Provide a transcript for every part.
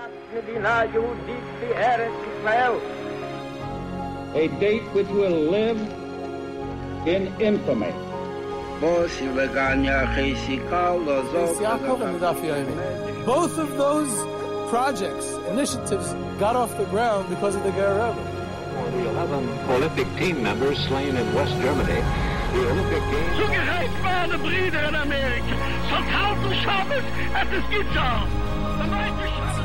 A date which will live in infamy. Both of those projects, initiatives, got off the ground because of the Guerrero. The 11 Olympic team members slain in West Germany. The Olympic Games. Zugerechtbare Brüder in Amerika. Verkaufen Shabbos at the Skizzar.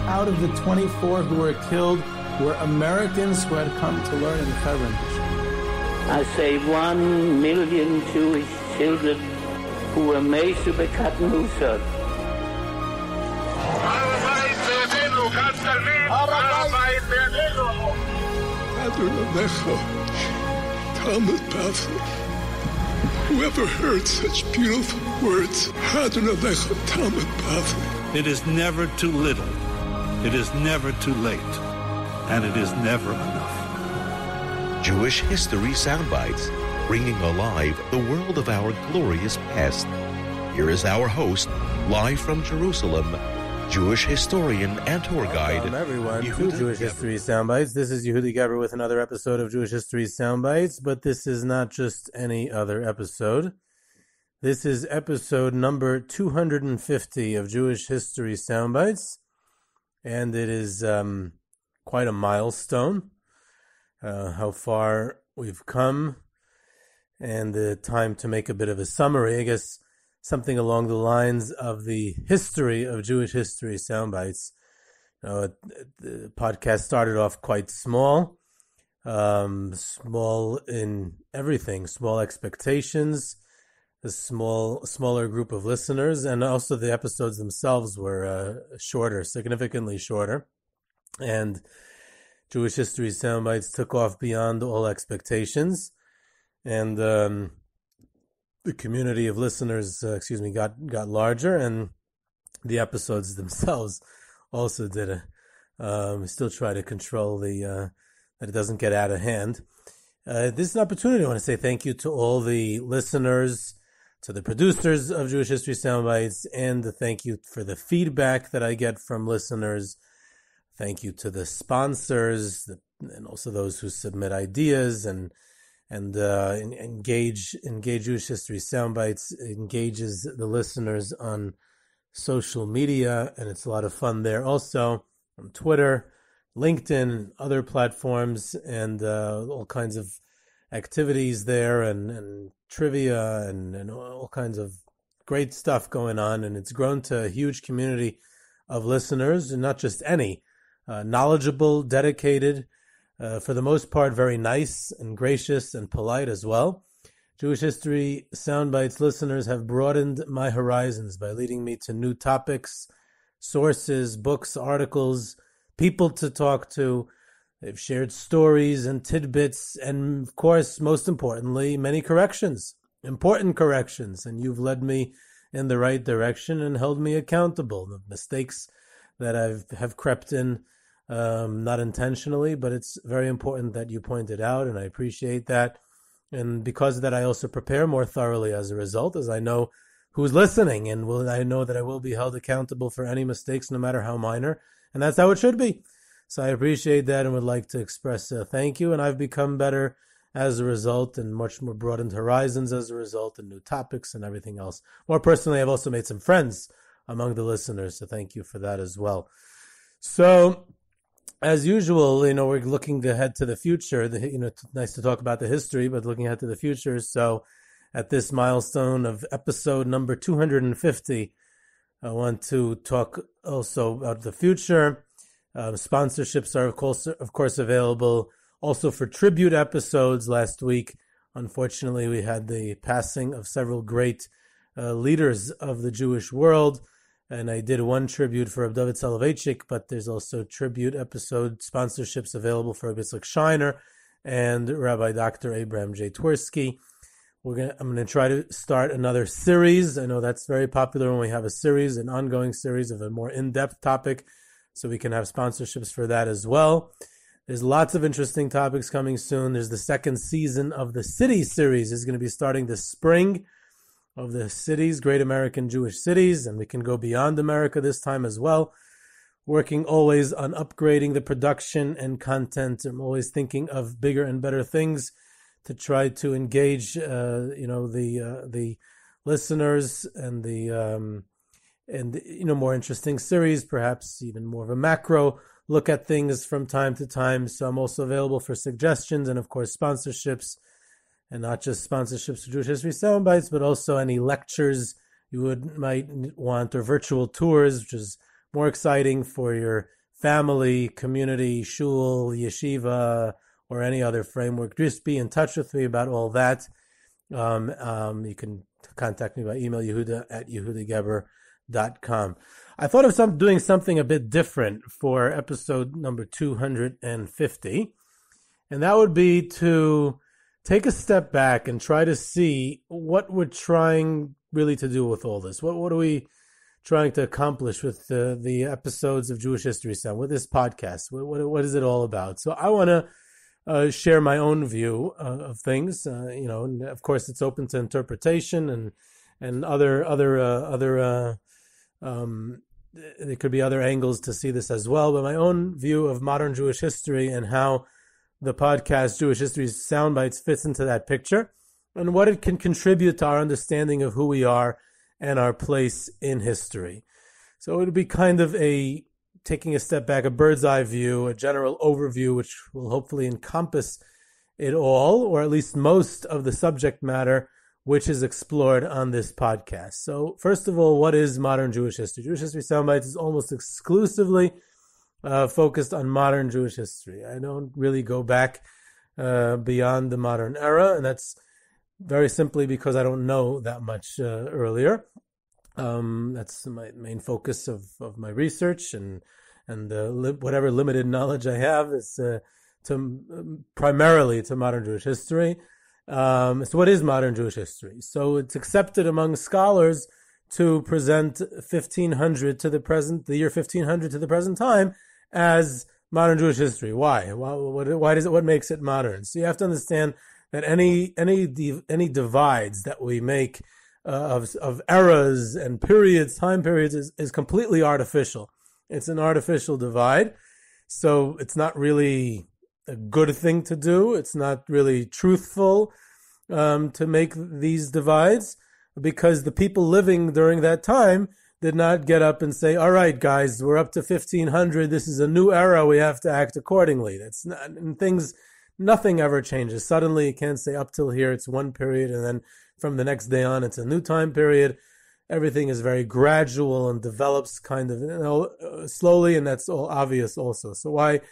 Out of the 24 who were killed were Americans who had come to learn in Hebron. I say 1 million Jewish children who were made to become Mussar. Whoever heard such beautiful words? It is never too little. It is never too late. And it is never enough. Jewish History Soundbites, bringing alive the world of our glorious past. Here is our host, live from Jerusalem, Jewish historian and tour guide. Welcome everyone to Jewish History Soundbites. This is Yehudi Geber with another episode of Jewish History Soundbites, but this is not just any other episode. This is episode number 250 of Jewish History Soundbites, and it is quite a milestone, how far we've come, and the time to make a bit of a summary, I guess something along the lines of the history of Jewish History Soundbites. The podcast started off quite small, small in everything, small expectations, a smaller group of listeners, and also the episodes themselves were shorter, significantly shorter. And Jewish History Soundbites took off beyond all expectations, and the community of listeners, got larger, and the episodes themselves also did we still try to control that it doesn't get out of hand. This is an opportunity. I want to say thank you to all the listeners, to the producers of Jewish History Soundbites, and thank you for the feedback that I get from listeners. Thank you to the sponsors and also those who submit ideas and engage Jewish History Soundbites, engages the listeners on social media, and it's a lot of fun there also, on Twitter, LinkedIn, other platforms, and all kinds of activities there, and trivia, and all kinds of great stuff going on, and it's grown to a huge community of listeners, and not just any, knowledgeable, dedicated, for the most part, very nice and gracious and polite as well. Jewish History Soundbites listeners have broadened my horizons by leading me to new topics, sources, books, articles, people to talk to. They've shared stories and tidbits, and of course, most importantly, many corrections, important corrections, and you've led me in the right direction and held me accountable. The mistakes that have crept in, not intentionally, but it's very important that you point it out, and I appreciate that. And because of that, I also prepare more thoroughly as a result, as I know who's listening, and I know that I will be held accountable for any mistakes, no matter how minor, and that's how it should be. So I appreciate that and would like to express thank you, and I've become better as a result, and much more broadened horizons as a result, and new topics and everything else. More personally, I've also made some friends among the listeners, so thank you for that as well. So, as usual, we're looking ahead to the future. It's nice to talk about the history, but looking ahead to the future. So at this milestone of episode number 250, I want to talk also about the future. Sponsorships are, of course, available also for tribute episodes. Last week, unfortunately, we had the passing of several great leaders of the Jewish world. And I did one tribute for David Soloveitchik, but there's also tribute episode sponsorships available for Yitzhak Shiner and Rabbi Dr. Abraham J. Twersky. I'm going to try to start another series. I know that's very popular when we have a series, an ongoing series of a more in-depth topic, so we can have sponsorships for that as well. There's lots of interesting topics coming soon. There's the second season of the City series is going to be starting this spring, of the cities, Great American Jewish Cities, and we can go beyond America this time as well. working always on upgrading the production and content. I'm always thinking of bigger and better things to try to engage, the listeners and more interesting series, perhaps even more of a macro look at things from time to time. So I'm also available for suggestions and, of course, sponsorships, and not just sponsorships for Jewish History Soundbites, but also any lectures you might want, or virtual tours, which is more exciting for your family, community, shul, yeshiva, or any other framework. Just be in touch with me about all that. You can contact me by email, yehuda@yehudageber.com. I thought of doing something a bit different for episode number 250, and that would be to take a step back and try to see what we're trying really to do with all this. What are we trying to accomplish with the episodes of Jewish History Sound, with this podcast? What is it all about? So I want to share my own view of things. And of course, it's open to interpretation and other. There could be other angles to see this as well. But my own view of modern Jewish history and how the podcast Jewish History Soundbites fits into that picture, and what it can contribute to our understanding of who we are and our place in history. So it would be kind of taking a step back, a bird's eye view, a general overview, which will hopefully encompass it all, or at least most of the subject matter which is explored on this podcast. So first of all, what is modern Jewish history? Jewish History Soundbites is almost exclusively focused on modern Jewish history. I don't really go back beyond the modern era, and that's very simply because I don't know that much earlier. That's my main focus of my research, and whatever limited knowledge I have is primarily to modern Jewish history. So what is modern Jewish history? So it's accepted among scholars to present 1500 to the present, the year 1500 to the present time, as modern Jewish history. Why? Why does it? What makes it modern? So you have to understand that any divides that we make of eras and periods, time periods, is completely artificial. It's an artificial divide. So it's not really a good thing to do. It's not really truthful to make these divides, because the people living during that time did not get up and say, all right, guys, we're up to 1500. This is a new era. We have to act accordingly. That's not, and nothing ever changes. Suddenly you can't say up till here, it's one period, and then from the next day on, it's a new time period. Everything is very gradual and develops kind of slowly, and that's all obvious also. So why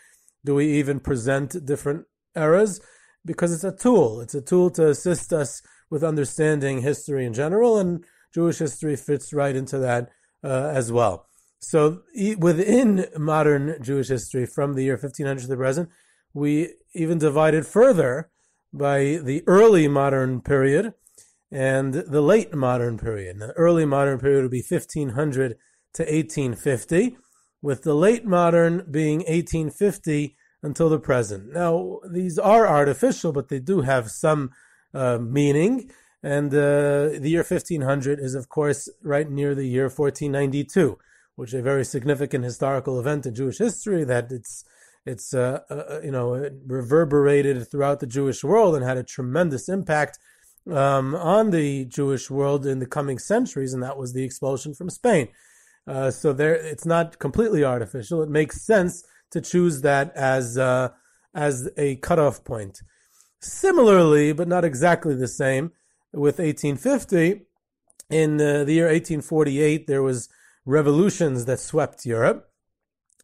do we even present different eras? Because it's a tool. It's a tool to assist us with understanding history in general, and Jewish history fits right into that as well. So within modern Jewish history, from the year 1500 to the present, we even divided further by the early modern period and the late modern period. The early modern period would be 1500 to 1850, with the late modern being 1850 until the present. Now, these are artificial, but they do have some meaning. And the year 1500 is, of course, right near the year 1492, which is a very significant historical event in Jewish history that it's reverberated throughout the Jewish world and had a tremendous impact on the Jewish world in the coming centuries, and that was the expulsion from Spain. So it's not completely artificial. It makes sense to choose that as a cutoff point. Similarly, but not exactly the same, with 1850, in the year 1848, there was revolutions that swept Europe,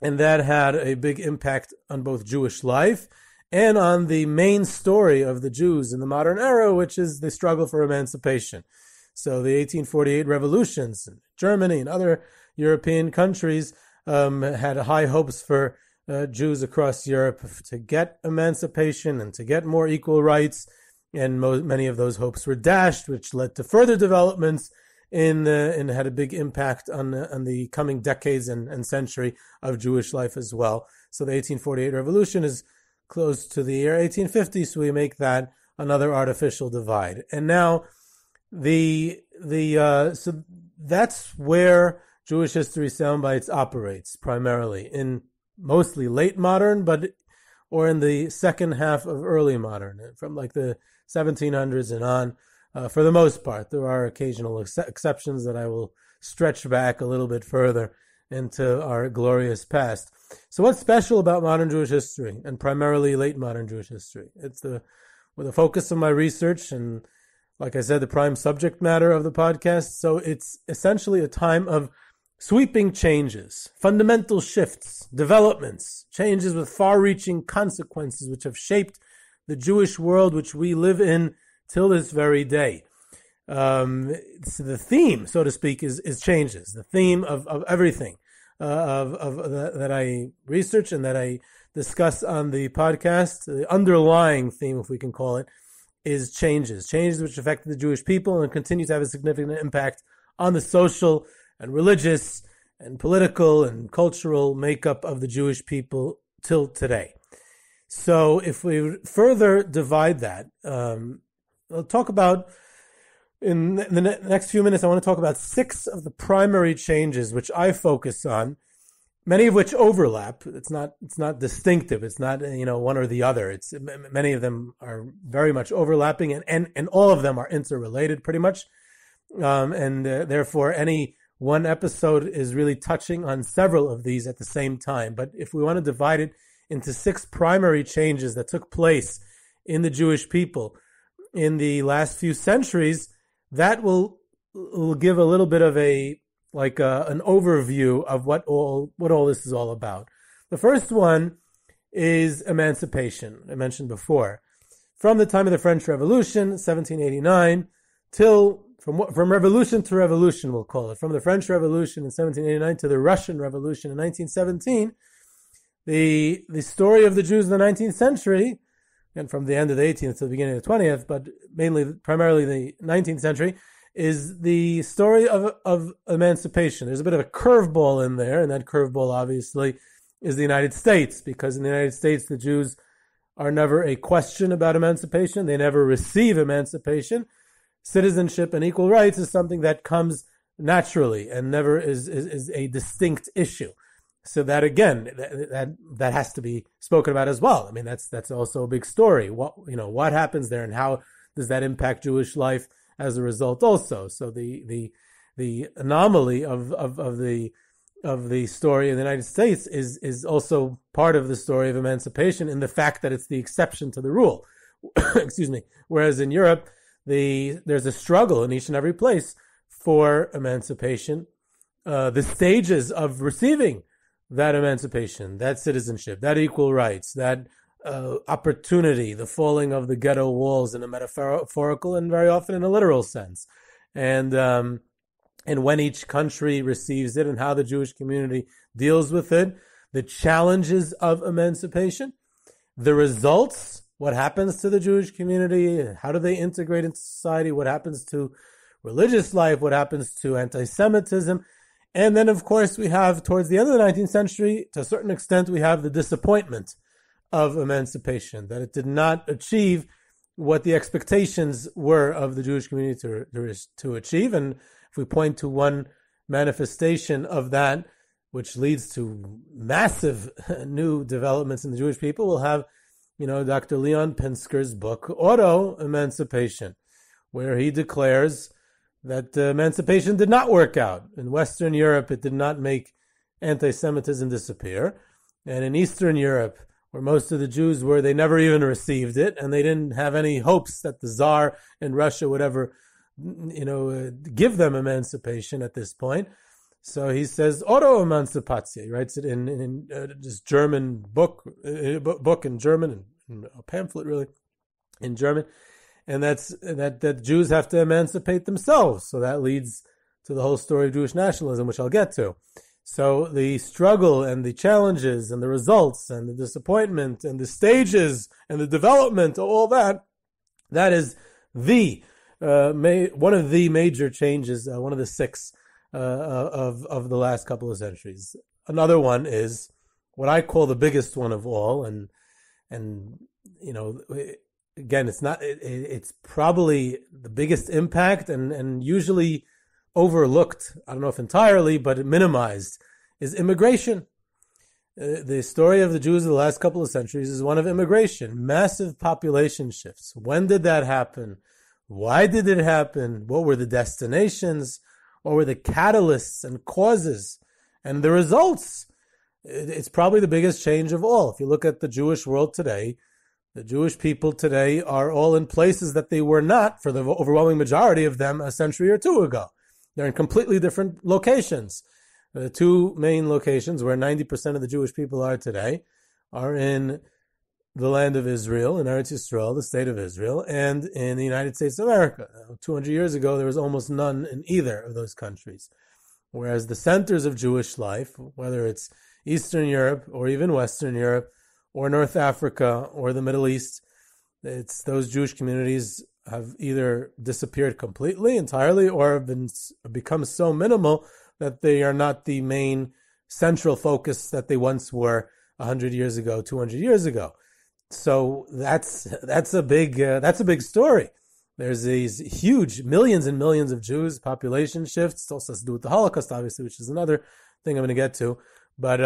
and that had a big impact on both Jewish life and on the main story of the Jews in the modern era, which is the struggle for emancipation. So the 1848 revolutions in Germany and other European countries had high hopes for Jews across Europe to get emancipation and to get more equal rights, and many of those hopes were dashed, which led to further developments and had a big impact on the coming decades and century of Jewish life as well. So the 1848 revolution is close to the year 1850, so we make that another artificial divide. And now so that's where Jewish History Soundbites operates primarily in mostly late modern, or in the second half of early modern, from like the 1700s and on. For the most part, there are occasional exceptions that I will stretch back a little bit further into our glorious past. So what's special about modern Jewish history, and primarily late modern Jewish history? It's with the focus of my research and, like I said, the prime subject matter of the podcast. So it's essentially a time of sweeping changes, fundamental shifts, developments, changes with far-reaching consequences which have shaped the Jewish world which we live in till this very day. So the theme, so to speak, is changes. The theme of everything that I research and that I discuss on the podcast, the underlying theme, if we can call it, is changes. Changes which affect the Jewish people and continue to have a significant impact on the social and religious and political and cultural makeup of the Jewish people till today. So if we further divide that, I'll talk about, in the next few minutes, I want to talk about 6 of the primary changes which I focus on, many of which overlap. It's not distinctive. It's not, one or the other. It's many of them are very much overlapping, and all of them are interrelated pretty much. Therefore, any one episode is really touching on several of these at the same time. But if we want to divide it into 6 primary changes that took place in the Jewish people in the last few centuries, that will give a little bit of an overview of what all this is all about. The first one is emancipation. I mentioned before, from the time of the French Revolution, 1789, from revolution to revolution, we'll call it, from the French Revolution in 1789 to the Russian Revolution in 1917, the story of the Jews in the 19th century, and from the end of the 18th to the beginning of the 20th, but primarily the 19th century, is the story of emancipation. There's a bit of a curveball in there, and that curveball obviously is the United States, because in the United States the Jews are never a question about emancipation. They never receive emancipation. Citizenship and equal rights is something that comes naturally and never is a distinct issue. So that, again, that has to be spoken about as well. I mean, that's also a big story. What happens there, and how does that impact Jewish life as a result also? So the anomaly of the story in the United States is also part of the story of emancipation, in the fact that it's the exception to the rule. Excuse me. Whereas in Europe, there's a struggle in each and every place for emancipation. The stages of receiving that emancipation, that citizenship, that equal rights, that opportunity, the falling of the ghetto walls in a metaphorical and very often in a literal sense, and when each country receives it and how the Jewish community deals with it, the challenges of emancipation, the results, what happens to the Jewish community, how do they integrate into society, what happens to religious life, what happens to anti-Semitism. And then, of course, we have, towards the end of the 19th century, to a certain extent, we have the disappointment of emancipation, that it did not achieve what the expectations were of the Jewish community to achieve. And if we point to one manifestation of that, which leads to massive new developments in the Jewish people, we'll have, Dr. Leon Pinsker's book, Emancipation, where he declares that emancipation did not work out. In Western Europe, it did not make anti-Semitism disappear. And in Eastern Europe, where most of the Jews were, they never even received it, and they didn't have any hopes that the Tsar in Russia would ever, give them emancipation at this point. So he says, Auto-emancipatio. He writes it in this German book in German, in a pamphlet really, in German. And that's that Jews have to emancipate themselves. So that leads to the whole story of Jewish nationalism, which I'll get to. So the struggle and the challenges and the results and the disappointment and the stages and the development, all that is one of the major changes, one of the 6 of the last couple of centuries. Another one is what I call the biggest one of all, and again, it's probably the biggest impact and usually overlooked, I don't know if entirely, but minimized, is immigration. The story of the Jews of the last couple of centuries is one of immigration, massive population shifts. When did that happen? Why did it happen? What were the destinations? What were the catalysts and causes? And the results? It's probably the biggest change of all. If you look at the Jewish world today, the Jewish people today are all in places that they were not, for the overwhelming majority of them, a century or two ago. They're in completely different locations. The two main locations where 90% of the Jewish people are today are in the land of Israel, in Eretz Yisrael, the state of Israel, and in the United States of America. 200 years ago, there was almost none in either of those countries. Whereas the centers of Jewish life, whether it's Eastern Europe or even Western Europe or North Africa or the Middle East, it's those Jewish communities have either disappeared completely, entirely, or have become so minimal that they are not the main central focus that they once were 100 years ago, 200 years ago. So that's a big story. There's these huge millions and millions of Jews, population shifts. It also has to do with the Holocaust, obviously, which is another thing I'm going to get to. But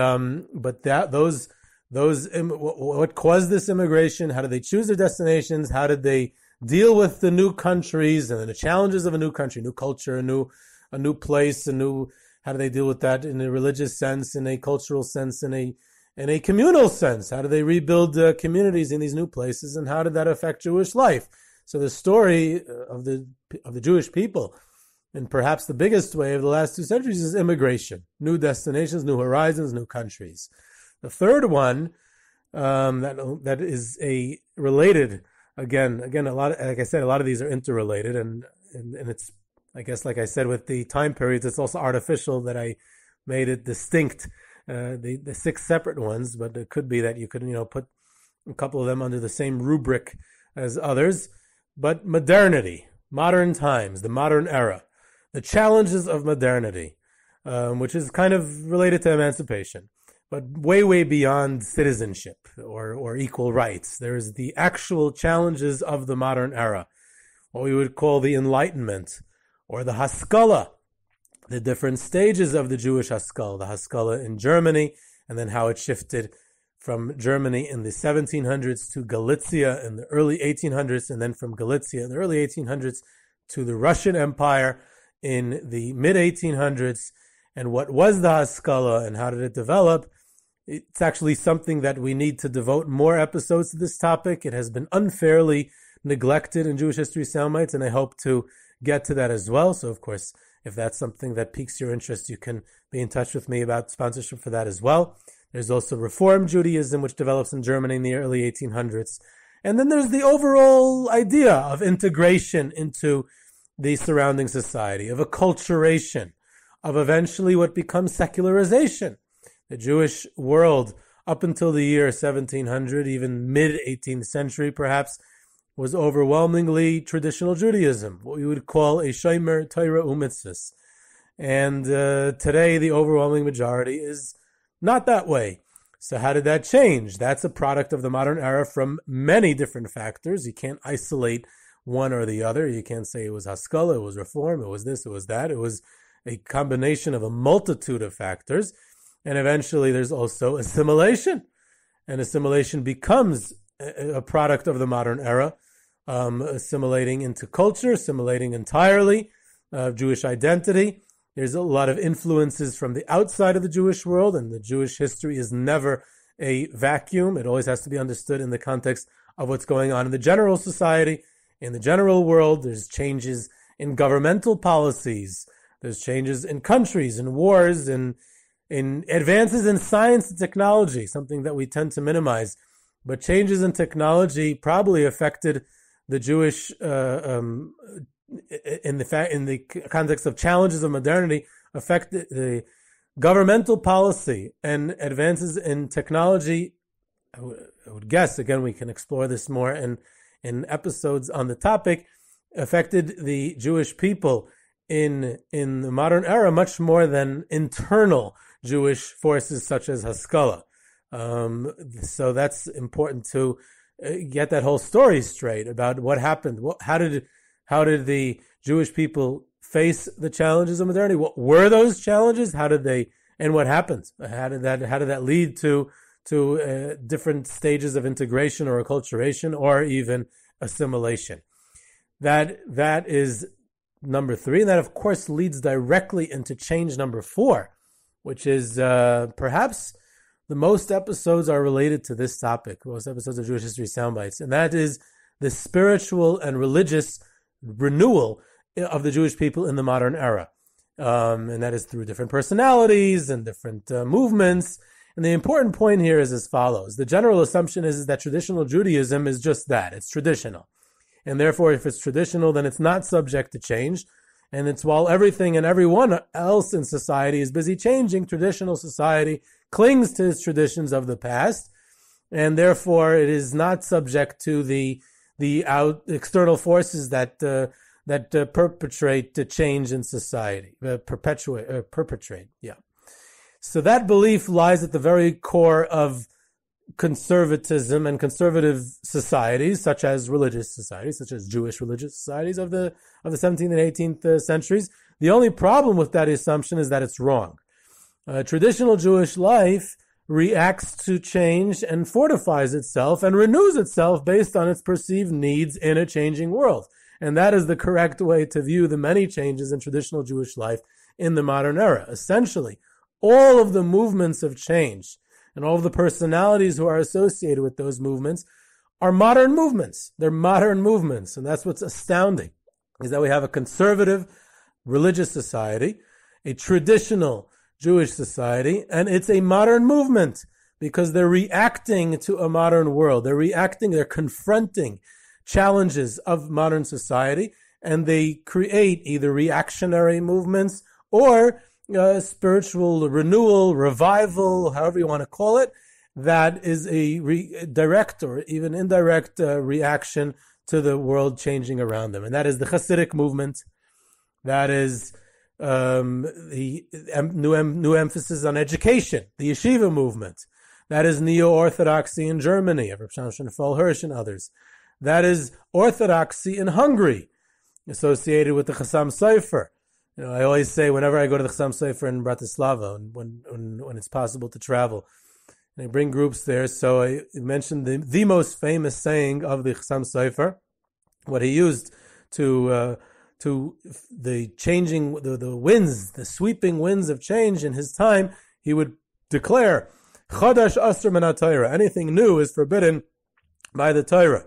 what caused this immigration? How did they choose their destinations? How did they deal with the new countries and the challenges of a new country, new culture, a new place, how do they deal with that in a religious sense, in a cultural sense, in a communal sense? How do they rebuild communities in these new places, and how did that affect Jewish life? So the story of the Jewish people, in perhaps the biggest way of the last 2 centuries, is immigration, new destinations, new horizons, new countries. The third one that is a related, again, a lot of, like I said, a lot of these are interrelated, and it's, I guess, like I said, with the time periods, it's also artificial that I made it distinct, the 6 separate ones, but it could be that you could, put a couple of them under the same rubric as others. But modernity, modern times, the modern era, the challenges of modernity, which is kind of related to emancipation, but way, way beyond citizenship or equal rights. There's the actual challenges of the modern era, what we would call the Enlightenment, or the Haskala, the different stages of the Jewish Haskala, the Haskala in Germany, and then how it shifted from Germany in the 1700s to Galicia in the early 1800s, and then from Galicia in the early 1800s to the Russian Empire in the mid-1800s. And what was the Haskala and how did it develop? It's actually something that we need to devote more episodes to this topic. It has been unfairly neglected in Jewish History Soundbites, and I hope to get to that as well. So, of course, if that's something that piques your interest, you can be in touch with me about sponsorship for that as well. There's also Reform Judaism, which develops in Germany in the early 1800s. And then there's the overall idea of integration into the surrounding society, of acculturation, of eventually what becomes secularization. The Jewish world, up until the year 1700, even mid-18th century perhaps, was overwhelmingly traditional Judaism, what we would call a shomer Torah umitzvos. And today, the overwhelming majority is not that way. So how did that change? That's a product of the modern era from many different factors. You can't isolate one or the other. You can't say it was Haskala, it was Reform, it was this, it was that. It was a combination of a multitude of factors. And eventually, there's also assimilation. And assimilation becomes a product of the modern era, assimilating into culture, assimilating entirely Jewish identity. There's a lot of influences from the outside of the Jewish world, and the Jewish history is never a vacuum. It always has to be understood in the context of what's going on in the general society, in the general world. There's changes in governmental policies. There's changes in countries, in wars, in advances in science and technology, something that we tend to minimize. But changes in technology probably affected the Jewish, in the context of challenges of modernity, affect the governmental policy and advances in technology. I would guess, again, we can explore this more in episodes on the topic, affected the Jewish people in the modern era much more than internal Jewish forces such as Haskala. So that's important to get that whole story straight about what happened. How did the Jewish people face the challenges of modernity? What were those challenges? How did they, and what happened? How did that lead to different stages of integration or acculturation or even assimilation? That is number 3, and that of course leads directly into change number 4, which is perhaps the most episodes are related to this topic, most episodes of Jewish History Soundbites, and that is the spiritual and religious renewal of the Jewish people in the modern era. And that is through different personalities and different movements. And the important point here is as follows. The general assumption is that traditional Judaism is just that. It's traditional. And therefore, if it's traditional, then it's not subject to change. And it's while everything and everyone else in society is busy changing, traditional society clings to its traditions of the past. And therefore, it is not subject to the external forces that perpetrate the change in society, perpetrate. Yeah. So that belief lies at the very core of conservatism and conservative societies, such as religious societies, such as Jewish religious societies of the 17th and 18th centuries. The only problem with that assumption is that it's wrong. Traditional Jewish life reacts to change and fortifies itself and renews itself based on its perceived needs in a changing world. And that is the correct way to view the many changes in traditional Jewish life in the modern era. Essentially, all of the movements of change and all of the personalities who are associated with those movements are modern movements. They're modern movements. And that's what's astounding, is that we have a conservative religious society, a traditional Jewish society, and it's a modern movement because they're reacting to a modern world. They're confronting challenges of modern society, and they create either reactionary movements or spiritual renewal, revival, however you want to call it, that is a direct or even indirect reaction to the world changing around them. And that is the Chassidic movement. That is the new emphasis on education, the Yeshiva movement. That is neo-Orthodoxy in Germany, of Reb Shamshon Fall Hirsch and others. That is Orthodoxy in Hungary, associated with the Chassam Sofer. I always say whenever I go to the Chassam Sofer in Bratislava, when it's possible to travel, and I bring groups there. So I mentioned the most famous saying of the Chassam Sofer, what he used to the changing, the winds, the sweeping winds of change in his time. He would declare, Chadash Asr min HaTorah, anything new is forbidden by the Torah.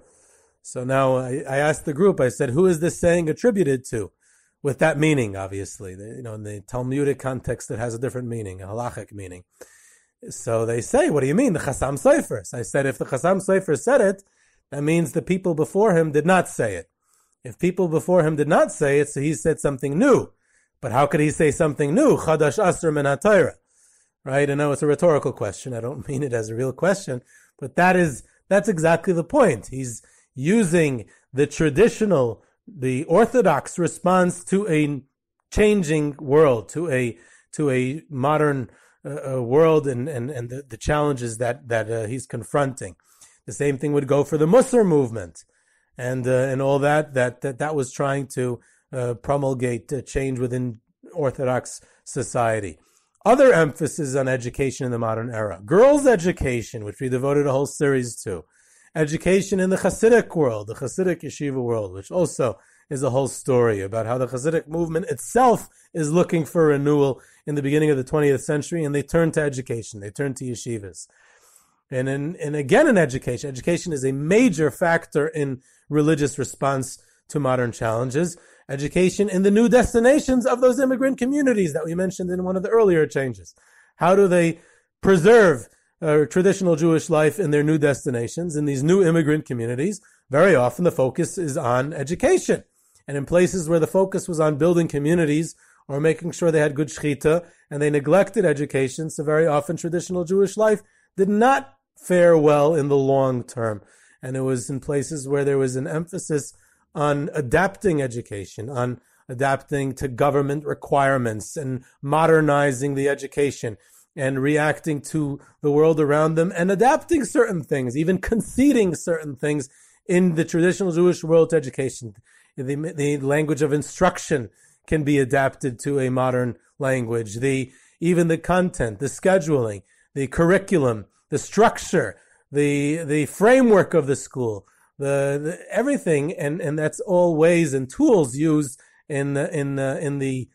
So now I asked the group, I said, who is this saying attributed to? With that meaning, obviously. In the Talmudic context, it has a different meaning, a halachic meaning. So they say, what do you mean? The Chassam Sofer. So I said, if the Chassam Sofer said it, that means the people before him did not say it. If people before him did not say it, so he said something new. But how could he say something new? Chadash Asr min HaTorah. Right? I know it's a rhetorical question. I don't mean it as a real question. But that's exactly the point. He's using the traditional, the Orthodox response to a changing world, to a modern world and the challenges that he's confronting. The same thing would go for the Mussar movement and all that was trying to promulgate change within Orthodox society. Other emphasis on education in the modern era. Girls' education, which we devoted a whole series to. Education in the Chassidic world, the Chassidic Yeshiva world, which also is a whole story about how the Chassidic movement itself is looking for renewal in the beginning of the 20th century, and they turn to education, they turn to yeshivas. And again in education, education is a major factor in religious response to modern challenges. Education in the new destinations of those immigrant communities that we mentioned in one of the earlier changes. How do they preserve traditional Jewish life in their new destinations, in these new immigrant communities? Very often the focus is on education. And in places where the focus was on building communities or making sure they had good shechita, and they neglected education, so very often traditional Jewish life did not fare well in the long term. And it was in places where there was an emphasis on adapting education, on adapting to government requirements and modernizing the education and reacting to the world around them and adapting certain things, even conceding certain things in the traditional Jewish world to education. The language of instruction can be adapted to a modern language. Even the content, the scheduling, the curriculum, the structure, the framework of the school, the everything, and that's all ways and tools used in the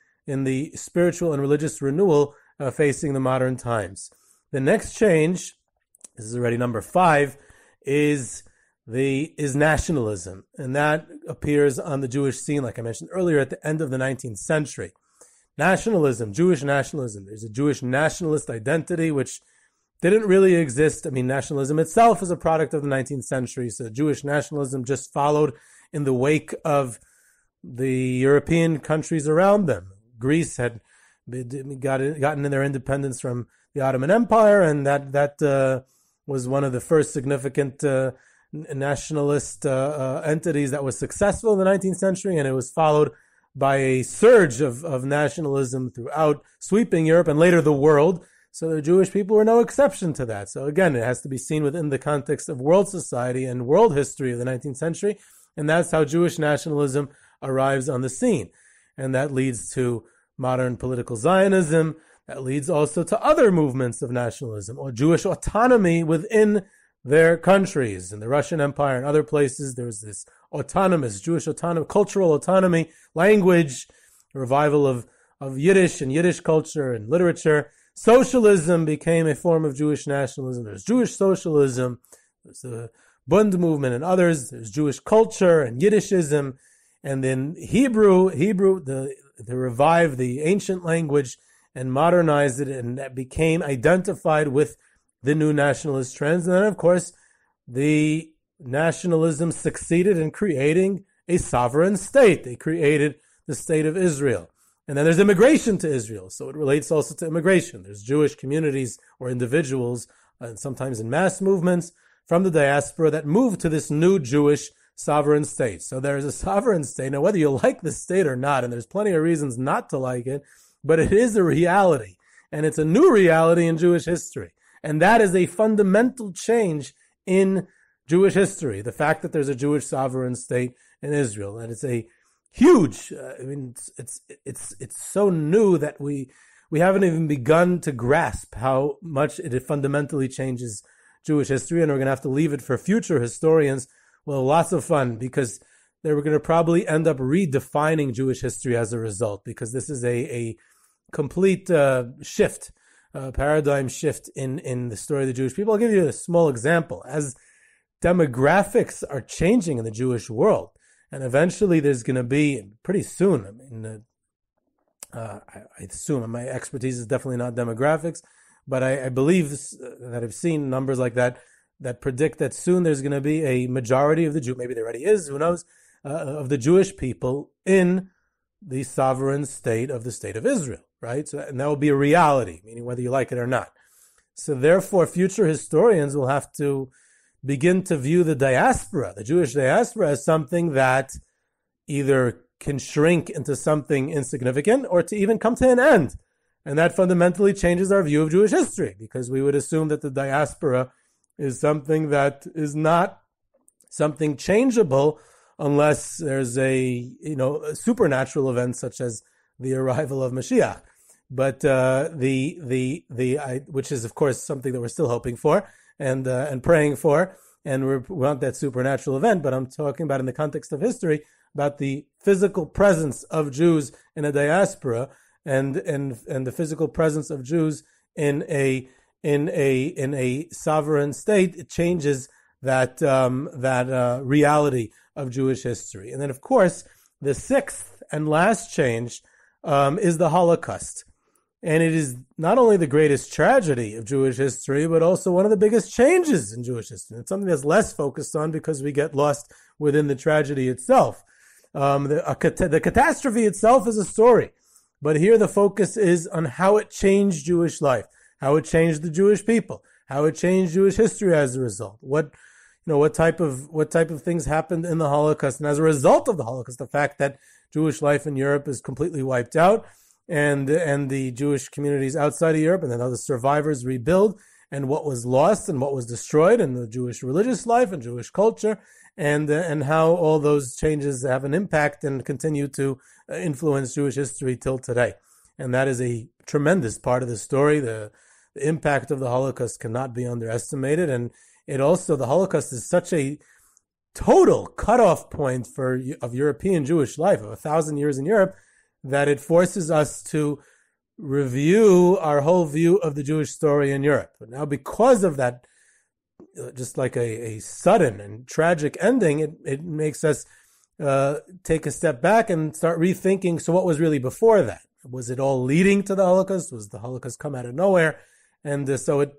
spiritual and religious renewal facing the modern times. The next change, this is already number 5, is nationalism, and that appears on the Jewish scene, like I mentioned earlier, at the end of the 19th century. Nationalism, Jewish nationalism. There's a Jewish nationalist identity which didn't really exist. I mean, nationalism itself is a product of the 19th century, so Jewish nationalism just followed in the wake of the European countries around them. Greece had gotten their independence from the Ottoman Empire, and that was one of the first significant nationalist entities that was successful in the 19th century, and it was followed by a surge of nationalism throughout sweeping Europe and later the world. So the Jewish people were no exception to that. So again, it has to be seen within the context of world society and world history of the 19th century, and that's how Jewish nationalism arrives on the scene. And that leads to modern political Zionism. That leads also to other movements of nationalism or Jewish autonomy within their countries. In the Russian Empire and other places, there was this autonomous, Jewish autonomy, cultural autonomy, language, revival of Yiddish and Yiddish culture and literature. Socialism became a form of Jewish nationalism. There's Jewish socialism, there's the Bund movement and others, there's Jewish culture and Yiddishism, and then Hebrew, they revived the ancient language and modernized it, and that became identified with the new nationalist trends. And then, of course, the nationalism succeeded in creating a sovereign state. They created the state of Israel. And then there's immigration to Israel, so it relates also to immigration. There's Jewish communities or individuals, and sometimes in mass movements, from the diaspora that move to this new Jewish sovereign state. So there's a sovereign state. Now, whether you like the state or not, and there's plenty of reasons not to like it, but it is a reality, and it's a new reality in Jewish history. And that is a fundamental change in Jewish history, the fact that there's a Jewish sovereign state in Israel. And it's a huge, it's so new that we haven't even begun to grasp how much it fundamentally changes Jewish history, and we're going to have to leave it for future historians. Well, lots of fun, because they were going to probably end up redefining Jewish history as a result, because this is a complete shift, paradigm shift in the story of the Jewish people. I'll give you a small example. As demographics are changing in the Jewish world, and eventually there's going to be, pretty soon, I mean, I assume my expertise is definitely not demographics, but I believe that I've seen numbers like that predict that soon there's going to be a majority of the Jew, maybe there already is, who knows, of the Jewish people in the sovereign state of the state of Israel, right? So, and that will be a reality, meaning whether you like it or not. So therefore, future historians will have to begin to view the diaspora, the Jewish diaspora, as something that either can shrink into something insignificant or to even come to an end. And that fundamentally changes our view of Jewish history, because we would assume that the diaspora is something that is not something changeable unless there's a supernatural event such as the arrival of Mashiach. But which is of course something that we're still hoping for and praying for, and we want that supernatural event. But I'm talking about in the context of history about the physical presence of Jews in a diaspora and the physical presence of Jews in a sovereign state. It changes that reality of Jewish history. And then, of course, the sixth and last change is the Holocaust. And it is not only the greatest tragedy of Jewish history, but also one of the biggest changes in Jewish history. It's something that's less focused on because we get lost within the tragedy itself. The catastrophe itself is a story, but here the focus is on how it changed Jewish life, how it changed the Jewish people, how it changed Jewish history as a result. What type of things happened in the Holocaust, and as a result of the Holocaust, the fact that Jewish life in Europe is completely wiped out, and the Jewish communities outside of Europe, and then other survivors rebuild, and what was lost and what was destroyed in the Jewish religious life and Jewish culture, and how all those changes have an impact and continue to influence Jewish history till today. And that is a tremendous part of the story. The impact of the Holocaust cannot be underestimated, and the Holocaust is such a total cutoff point of European Jewish life, of 1,000 years in Europe, that it forces us to review our whole view of the Jewish story in Europe. But now, because of that, just like a sudden and tragic ending, it makes us take a step back and start rethinking, so what was really before that? Was it all leading to the Holocaust? Was the Holocaust come out of nowhere? And so it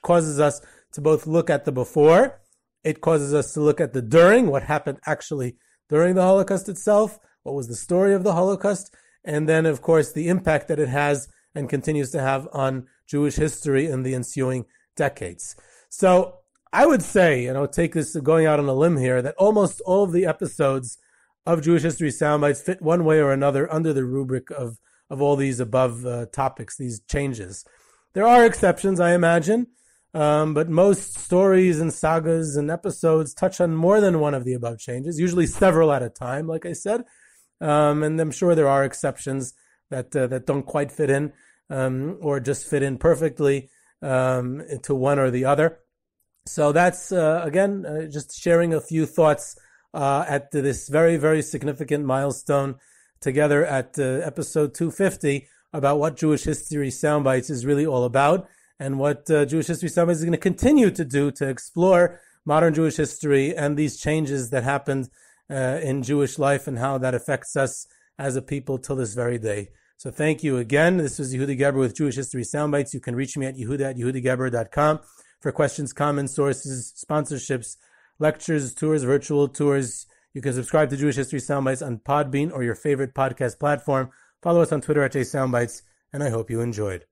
causes us to both look at the before, it causes us to look at the during, what happened actually during the Holocaust itself, what was the story of the Holocaust, and then, of course, the impact that it has and continues to have on Jewish history in the ensuing decades. So I would say, take this going out on a limb here, that almost all of the episodes of Jewish History Soundbites fit one way or another under the rubric of all these above topics, these changes. There are exceptions, I imagine, but most stories and sagas and episodes touch on more than one of the above changes, usually several at a time, like I said. And I'm sure there are exceptions that don't quite fit in, or just fit in perfectly into one or the other. So that's, again, just sharing a few thoughts at this very, very significant milestone together at episode 250 about what Jewish History Soundbites is really all about, and what Jewish History Soundbites is going to continue to do to explore modern Jewish history and these changes that happened in Jewish life and how that affects us as a people till this very day. So thank you again. This was Yehuda Geber with Jewish History Soundbites. You can reach me at yehuda@yehudageber.com for questions, comments, sources, sponsorships, lectures, tours, virtual tours. You can subscribe to Jewish History Soundbites on Podbean or your favorite podcast platform. Follow us on Twitter at JSoundbites, and I hope you enjoyed.